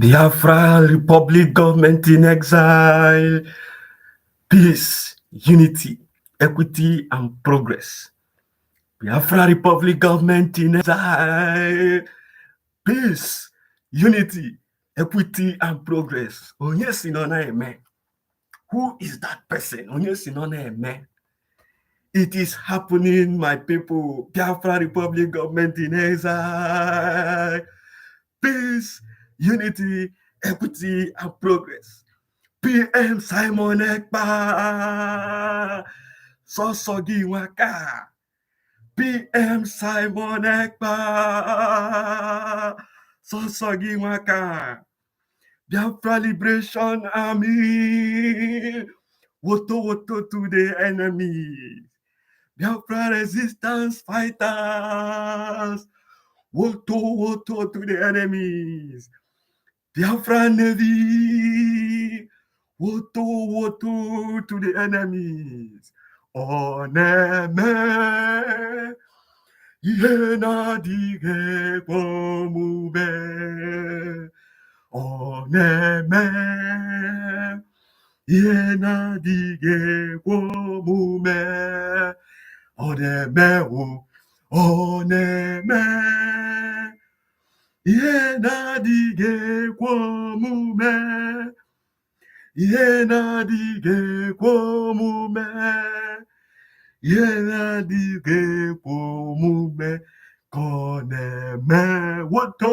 Biafra Republic government in exile. Peace, unity, equity, and progress. Biafra Republic government in exile. Peace, unity, equity, and progress. Onye si no na eme. Who is that person? Onye si no na eme. It is happening, my people. Biafra Republic government in exile. Peace, unity, equity, and progress. PM Simon Ekpa. Sosogi Waka. PM Simon Ekpa. Sosogi Waka. Biafra Liberation Army. Woto to the enemy. Biafra resistance fighters. Woto to the enemies. Biafra Navy. Woto to the enemies. Oneme. Ihe na-adịghị ekwe omume. Oneme. Ihe na-adịghị ekwe omume. Oneme o. Oneme. Ihe na-adịghị ekwe omume. Ihe na-adịghị ekwe omume. Ihe na-adịghị ekwe omume ka ọ na-eme. Woto.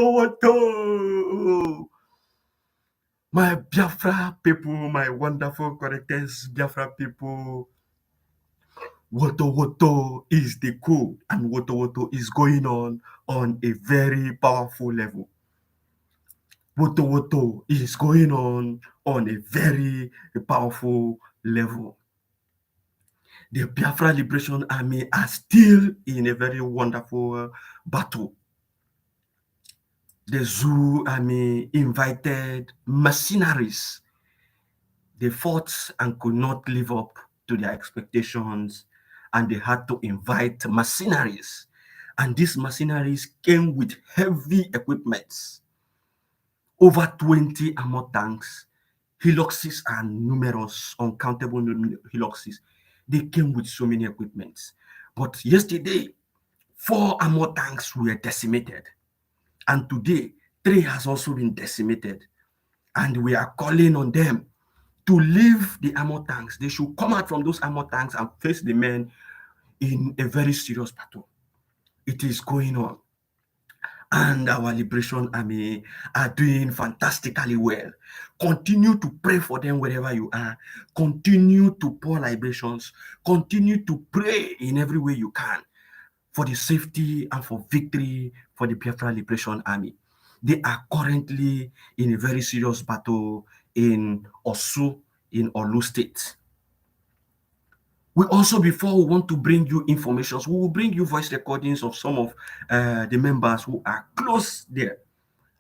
My Biafra people, my wonderful correctors Biafra people, Woto is the code, and Woto is going on a very powerful level. Woto is going on a very powerful level. The Biafra Liberation Army are still in a very wonderful battle. The Zoo Army invited mercenaries. They fought and could not live up to their expectations, and they had to invite mercenaries. And these mercenaries came with heavy equipment. Over 20 armored tanks, helices and numerous, uncountable helices. They came with so many equipments. But yesterday, 4 armored tanks were decimated. And today, 3 has also been decimated. And we are calling on them to leave the armored tanks. They should come out from those armored tanks and face the men in a very serious battle. It is going on. And our Liberation Army are doing fantastically well. Continue to pray for them wherever you are. Continue to pour libations. Continue to pray in every way you can for the safety and for victory for the Biafra Liberation Army. They are currently in a very serious battle in Osu, in Olu State. We also, before we want to bring you information, we will bring you voice recordings of some of the members who are close there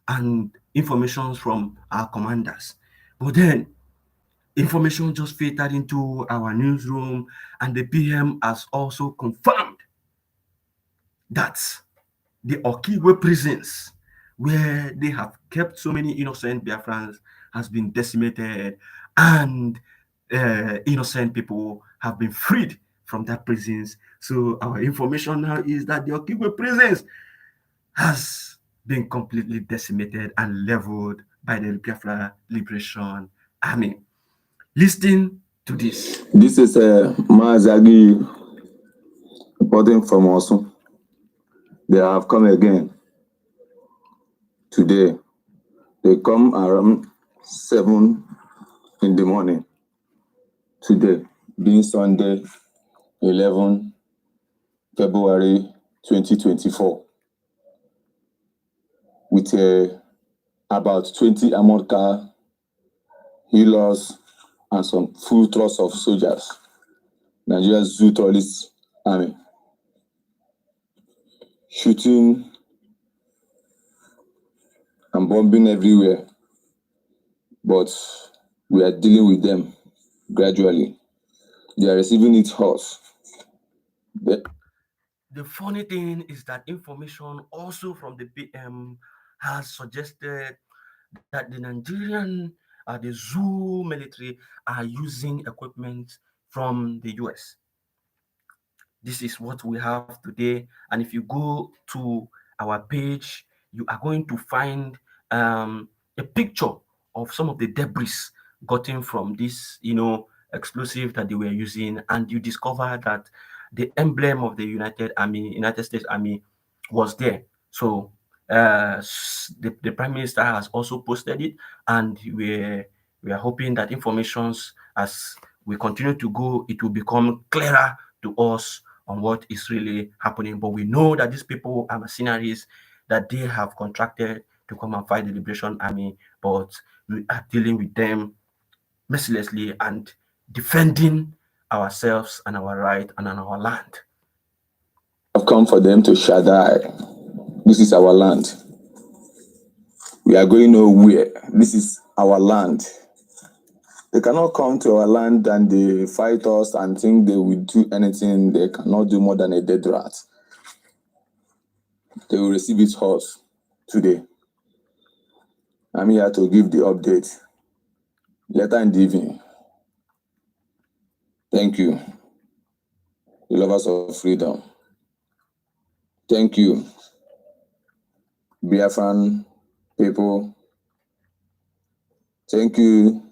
and information from our commanders. But then information just filtered into our newsroom, and the PM has also confirmed that the Okigwe prisons, where they have kept so many innocent Biafrans, has been decimated, and innocent people have been freed from that prisons. So our information now is that the Okigwe prisons has been completely decimated and leveled by the Biafra Liberation Army. Listen to this. This is Mazagi reporting from Osun. They have come again today. They come around 7 in the morning today, being Sunday, 11 February 2024, with about 20 armored car, healers, and some full trust of soldiers. Nigeria's Zoo Tourist Army. Shooting and bombing everywhere, but we are dealing with them gradually. They are receiving it hot. The funny thing is that information also from the PM has suggested that the Nigerian, the zoo military are using equipment from the US. This is what we have today. And if you go to our page, you are going to find a picture of some of the debris gotten from this, explosive that they were using, and you discover that the emblem of the United States Army, was there. So the Prime Minister has also posted it, and we are hoping that informations, as we continue to go, it will become clearer to us on what is really happening. But we know that these people are mercenaries, that they have contracted to come and fight the Liberation Army, but we are dealing with them mercilessly and defending ourselves and our right and our land. I've come for them to Shaddai. This is our land. We are going nowhere. This is our land. They cannot come to our land and they fight us and think they will do anything. They cannot do more than a dead rat. They will receive it hot today. I'm here to give the update. Letter in the evening. Thank you, the lovers of freedom. Thank you, Biafran people. Thank you,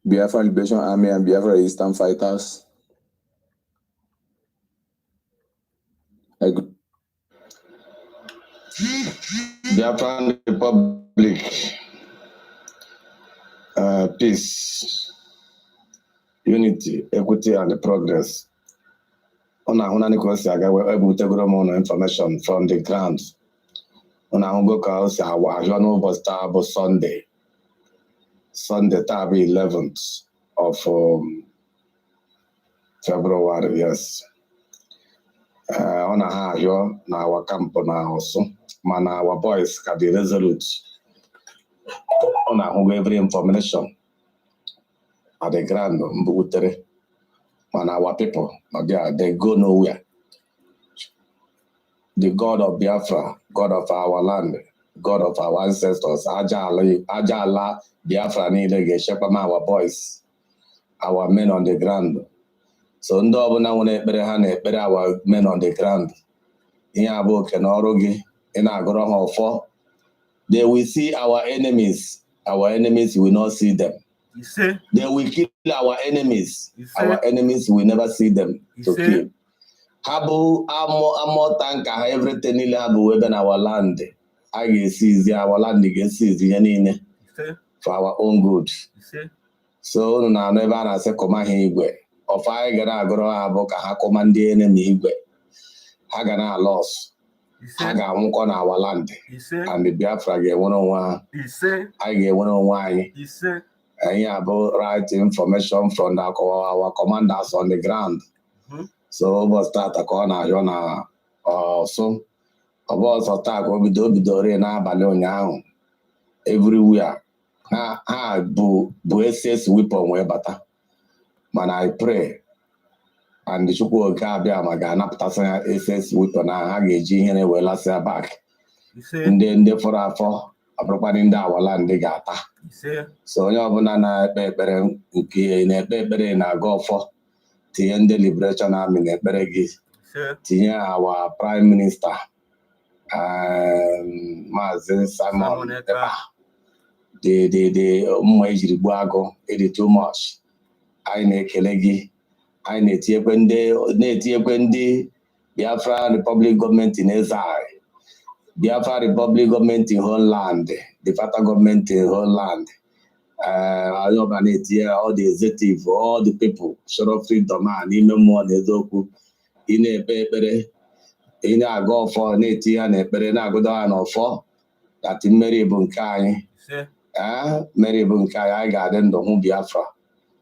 Biafran Liberation Army and Biafra Resistance Fighters. Biafran Republic, peace, unity, equity, and progress. On a Hunanikosi, I got able to grow more information from the ground. On a Hungoka, our journal was stable Sunday, Tabi 11th of February, yes. On a Hajo, now our camp now also, man, our boys can be resolute. On a Hungo every information at the ground, Mbutere, man, our people, they go nowhere. The God of Biafra, God of our land, God of our ancestors, Ajala, Biafra, Nile, Shepherd, our boys, our men on the ground. So, our men on the ground. In they will see our enemies. Our enemies will not see them. They will kill our enemies. Our enemies will never see them to kill. Habu amo tanka everything nile habu within our land. I can see our land against it for our own good. So na never na say command igwe. Of I gara agoro habu ka ha command the enemy igwe. Ha gana loss. Ha ga nwụkọ na our land. And the Biafra get one-on-one. I get one-on-one. And you have right information from our commanders on the ground. So we start a corner Yona so about attack we do na abalị everywhere. Ha bu SS weapon we bata. Man, I pray and the Chukwu nke abịa ma ga-anapụta SS weapon ha ga-eji ihe na-ewelasa back. Ndị fọrọ afọ abụrụkwana ndị awala ndị ga-ata. So onye ọbụla na-ekpe ekpere nke na-ekpe ekpere na-aga ọfọ tinye ndị Liberation Army na-ekpere gị, tinye our Prime Minister Maazị Simon the mma ejiri gbuo agụ ịdị too much. Anyị na-ekele gị, anyị na-etinyekwe ndị Biafra Republic Government in exile, Biafra Republic Government in Holland, the federal government in Holland. All the executive, all the people, show of freedom, and even more than Zoku in a paper, in a go for native and a perena go down or for that in Mary Bunkai, Mary Bunkai, I got them the home Biafra,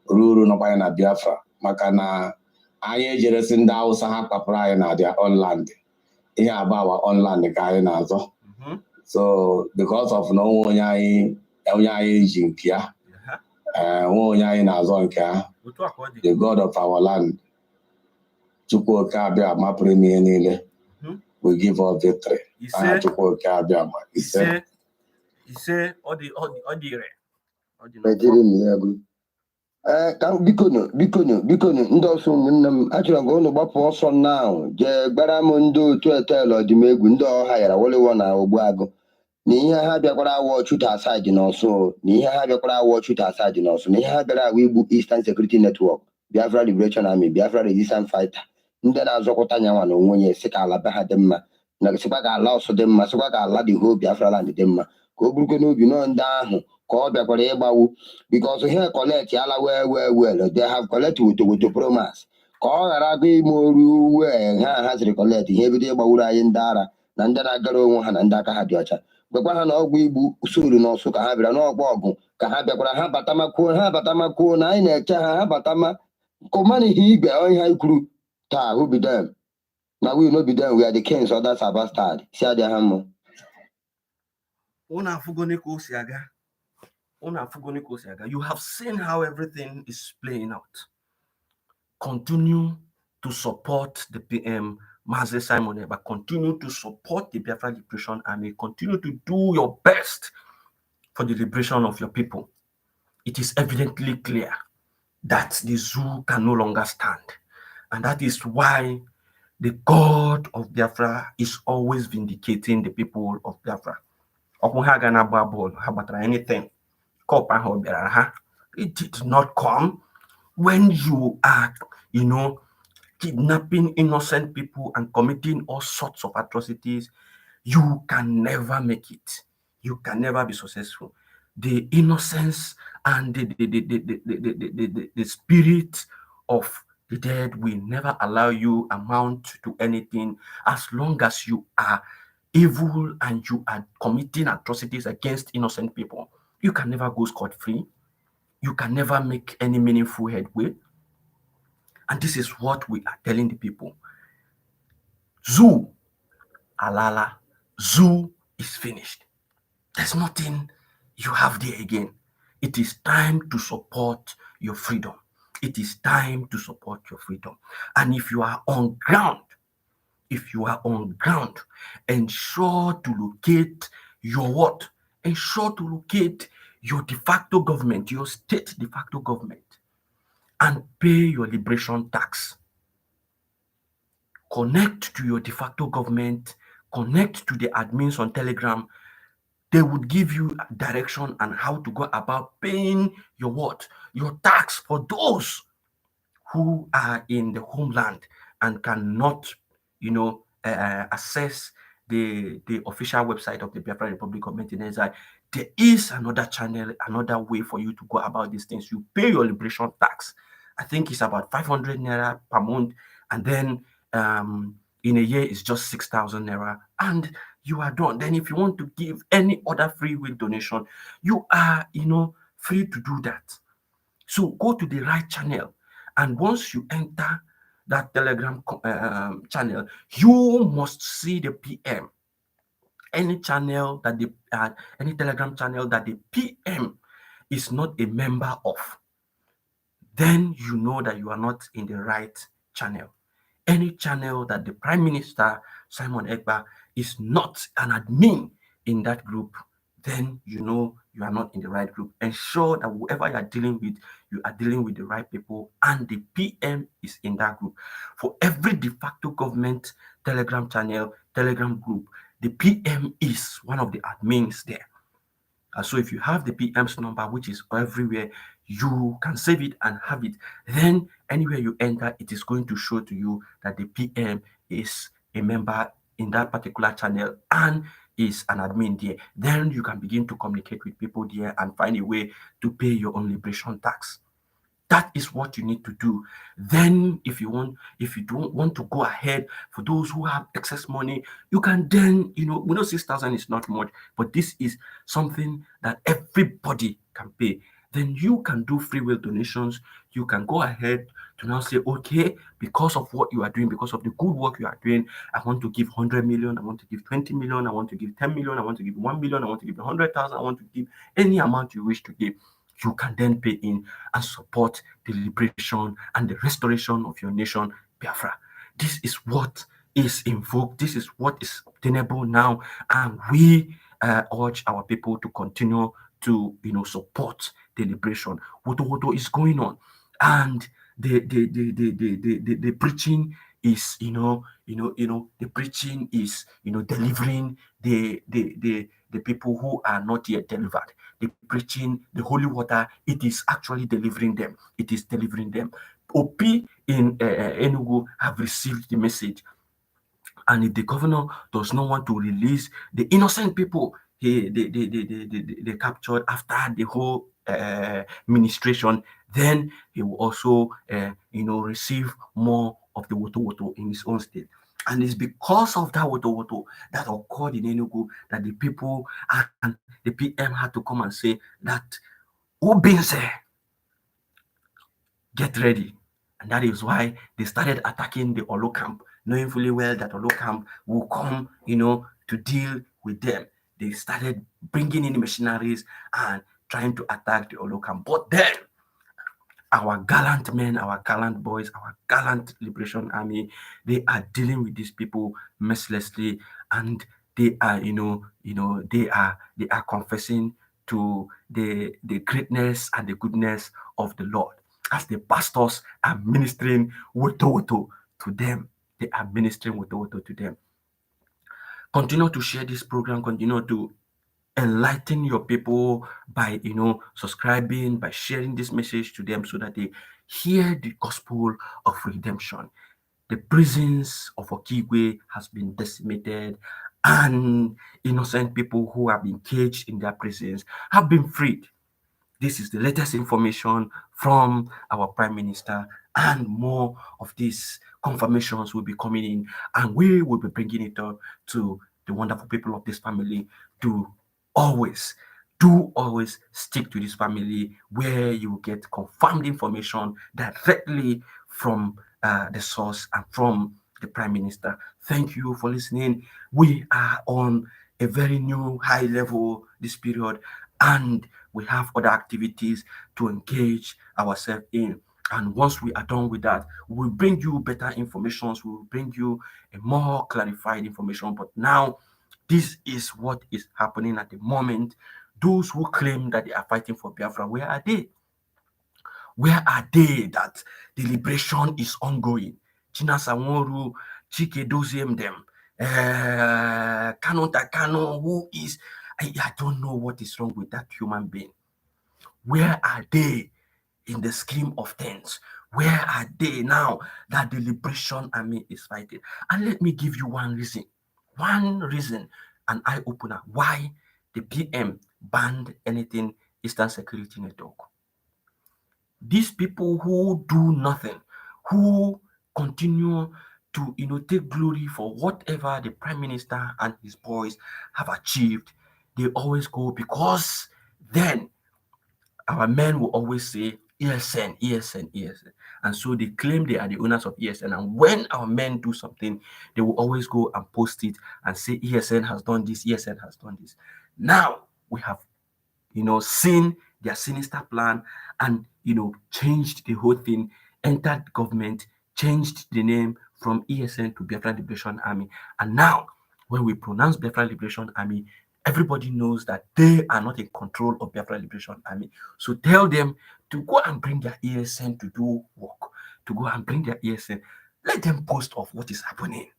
Ruru no by Biafra, Makana, I just in the house, Hapa Prina, their own land. Here about our own land, the guy in Azo. So, because of no one, Jinkia, the God of our land, Chukwu Kabia, my premier Nile, we give all victory. Chukwu Kabia, He say all the ka bikonu ndị ọsọ ụmụnne m achọrọ m ka unu gbapụ ọsọ now jee gbara m ndị otu etel ọdịmegwu ndị ọha yara woliwo na ogbuagụ na ihe ha bịakwara awọ chuta asaịdị n'ọsụ na ihe ha bịakwara awọ chuta asaịdị n'ọsụ na ihe ha bịara awọ igbu Eastern Security Network, Biafra Liberation Army, Biafra Resistance Fighter, ndị na-azọkọta nyanwa na onwe onye sị ka ala be ha dị mma na sịkwa ka ala ọsụ dị mma, sịkwa ka ala dị ho Biafra land dị mma, ka o burukwe n'obi nọ ndị ahụ ka ọ bịakwara ịgbawu because here collect ala well they have collect with promise ka ọ ghara agụ ime oru wee ha haziri collect ihe ebido ịgbawuru anyị ndị ara na ndị na-agara onwe ha na ndị aka ha dị ọcha gwekwa ha na ọgwụ igbu usoro n'ọsụ ka ha bịara n'ọgba ọgụ ka ha bịakwara ha batamakwuo na anyị na-eche ha batama kụmana ihe igwe onye ha kwuru taa who be them na we no be them, we are the kings, others are bastard. Si adị ha mmụ You have seen how everything is playing out. Continue to support the PM, Mazi Simon Ekpa. Continue to support the Biafra Liberation Army. Continue to do your best for the liberation of your people. It is evidently clear that the zoo can no longer stand. And that is why the God of Biafra is always vindicating the people of Biafra. Anything. It did not come when you are, kidnapping innocent people and committing all sorts of atrocities. You can never make it. You can never be successful. The innocence and the spirit of the dead will never allow you amount to anything as long as you are evil and you are committing atrocities against innocent people. You can never go scot-free. You can never make any meaningful headway. And this is what we are telling the people. Zoo, alala, zoo is finished. There's nothing you have there again. It is time to support your freedom. It is time to support your freedom. And if you are on ground, ensure to locate your what? Ensure to locate your de facto government, your state de facto government, and pay your liberation tax. Connect to your de facto government, connect to the admins on Telegram. They would give you direction on how to go about paying your what? Your tax for those who are in the homeland and cannot, access the official website of the Biafra Republic of Exile. There is another channel, another way for you to go about these things. You pay your liberation tax. I think it's about 500 naira per month, and then in a year it's just 6,000 naira, and you are done. Then if you want to give any other free will donation, you are, free to do that. So go to the right channel, and once you enter that Telegram channel, you must see the PM. Any channel that any Telegram channel that the PM is not a member of, then you know that you are not in the right channel. Any channel that the Prime Minister Simon Ekpa is not an admin in that group, then you know you are not in the right group. Ensure that whoever you are dealing with the right people, and the PM is in that group. For every de facto government Telegram channel, Telegram group, the PM is one of the admins there. So if you have the PM's number, which is everywhere, you can save it and have it. Then anywhere you enter, it is going to show to you that the PM is a member in that particular channel and is an admin there. Then you can begin to communicate with people there and find a way to pay your own liberation tax. That is what you need to do. Then if you don't want to go ahead, for those who have excess money, you can then, we know 6,000 is not much, but this is something that everybody can pay. Then you can do free will donations. You can go ahead to now say, okay, because of what you are doing, because of the good work you are doing, I want to give 100 million, I want to give 20 million, I want to give 10 million, I want to give 1 million, I want to give 100,000, I want to give any amount you wish to give. You can then pay in and support the liberation and the restoration of your nation, Biafra. This is what is invoked. This is what is obtainable now. And we urge our people to continue to support the liberation. Woto is going on, and the preaching is the preaching is delivering the people who are not yet delivered. The preaching, the holy water, it is actually delivering them. It is delivering them. OP in Enugu have received the message, and if the governor does not want to release the innocent people they captured after the whole ministration, then he will also receive more of the Woto in his own state. And it's because of that Woto that occurred in Enugu that the people and the PM had to come and say that Obinse, get ready. And that is why they started attacking the Olo camp, knowing fully well that Olo camp will come, to deal with them. They started bringing in machineries and trying to attack the Olo camp. But then, our gallant men, our gallant boys, our gallant Liberation Army, they are dealing with these people mercilessly, and they are, they are confessing to the greatness and the goodness of the Lord. As the pastors are ministering Woto to them, they are ministering Woto to them. Continue to share this program, continue to enlighten your people by subscribing, by sharing this message to them so that they hear the gospel of redemption. The prisons of Okigwe has been decimated, and innocent people who have been caged in their prisons have been freed. This is the latest information from our Prime Minister, and more of these confirmations will be coming in, and we will be bringing it up to the wonderful people of this family to always stick to this family, where you will get confirmed information directly from the source and from the Prime Minister. Thank you for listening. We are on a very new high level this period, and we have other activities to engage ourselves in. And once we are done with that, we'll bring you better information. We'll bring you a more clarified information. But now, this is what is happening at the moment. Those who claim that they are fighting for Biafra, where are they? Where are they that the liberation is ongoing? China Samoru, Chike Doziem them, Kanu, who is, I don't know what is wrong with that human being. Where are they in the scheme of things? Where are they now that the Liberation Army is fighting? And let me give you one reason, an eye-opener, why the PM banned anything Eastern Security Network. These people who do nothing, who continue to take glory for whatever the Prime Minister and his boys have achieved, they always go, because then our men will always say ESN, ESN, ESN. And so they claim they are the owners of ESN. And when our men do something, they will always go and post it and say ESN has done this, ESN has done this. Now we have seen their sinister plan and changed the whole thing, entered government, changed the name from ESN to Biafra Liberation Army. And now when we pronounce Biafra Liberation Army, everybody knows that they are not in control of Biafra Liberation Army. So tell them to go and bring their ESN to do work, to go and bring their ESN. Let them post of what is happening.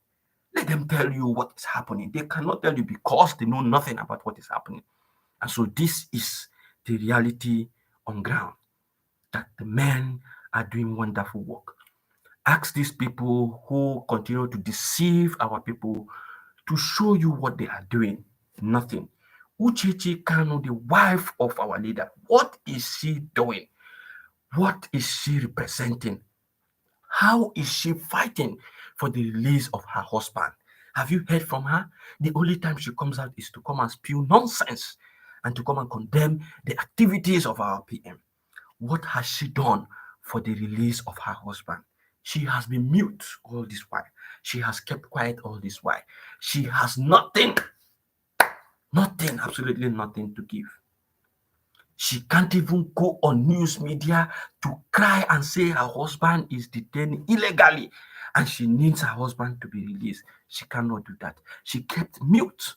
Let them tell you what is happening. They cannot tell you because they know nothing about what is happening. And so this is the reality on ground, that the men are doing wonderful work. Ask these people who continue to deceive our people to show you what they are doing. Nothing. Uchechi Kanu, the wife of our leader, what is she doing? What is she representing? How is she fighting for the release of her husband? Have you heard from her? The only time she comes out is to come and spew nonsense and to come and condemn the activities of our PM. What has she done for the release of her husband? She has been mute all this while. She has kept quiet all this while. She has nothing, absolutely nothing to give. She can't even go on news media to cry and say her husband is detained illegally and she needs her husband to be released. She cannot do that. She kept mute.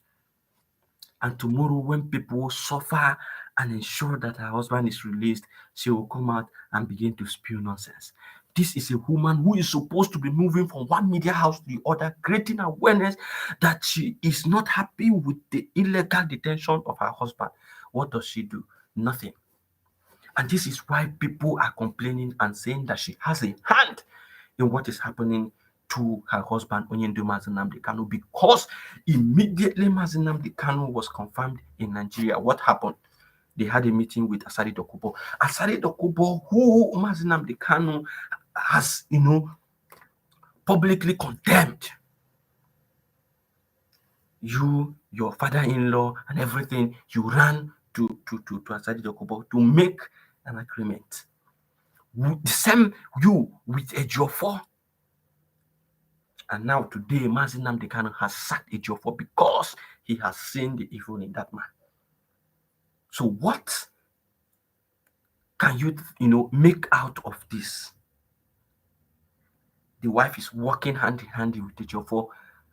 And tomorrow, when people suffer and ensure that her husband is released, she will come out and begin to spew nonsense. This is a woman who is supposed to be moving from one media house to the other, creating awareness that she is not happy with the illegal detention of her husband. What does she do? Nothing. And this is why people are complaining and saying that she has a hand in what is happening to her husband, Onyendu Mazinamdi Kanu, because immediately Mazinamdi Kanu was confirmed in Nigeria, what happened? They had a meeting with Asari Dokubo. Asari Dokubo, who Mazinamdi Kanu has, publicly condemned. You, your father-in-law, and everything, you ran to Asari Dokubo to make an agreement. The same you with Ejiofor. And now today, Mazinamdi Kanu has sacked Ejiofor because he has seen the evil in that man. So what can you, make out of this? The wife is working hand in hand with Ejiofor,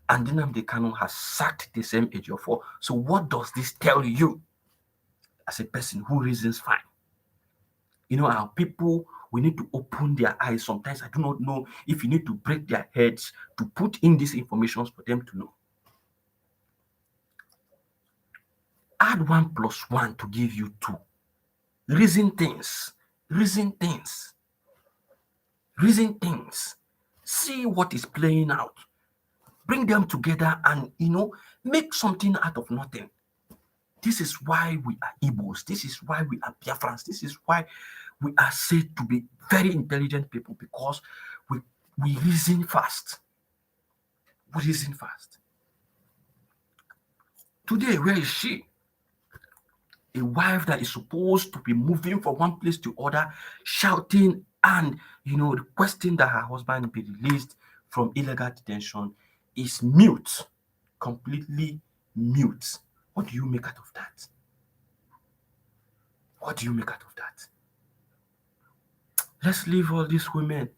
and Nnamdi Kanu has sacked the same Ejiofor. So what does this tell you as a person who reasons fine? Our people, we need to open their eyes. Sometimes I do not know if you need to break their heads to put in these information for them to know. Add 1 + 1 to give you 2. Reason things. Reason things. Reason things. See what is playing out. Bring them together and, make something out of nothing. This is why we are Igbos. This is why we are Biafrans. This is why we are said to be very intelligent people, because we reason fast. We reason fast. Today, where is she? A wife that is supposed to be moving from one place to other, shouting and, requesting that her husband be released from illegal detention, is mute, completely mute. What do you make out of that? What do you make out of that? Let's leave all these women.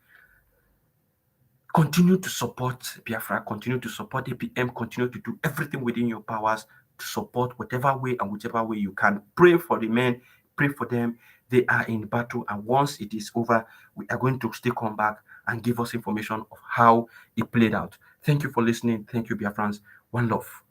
Continue to support Biafra, continue to support APM, continue to do everything within your powers to support whatever way and whichever way you can. Pray for the men, pray for them. They are in battle, and once it is over, we are going to still come back and give us information of how it played out. Thank you for listening. Thank you, Biafrans. One love.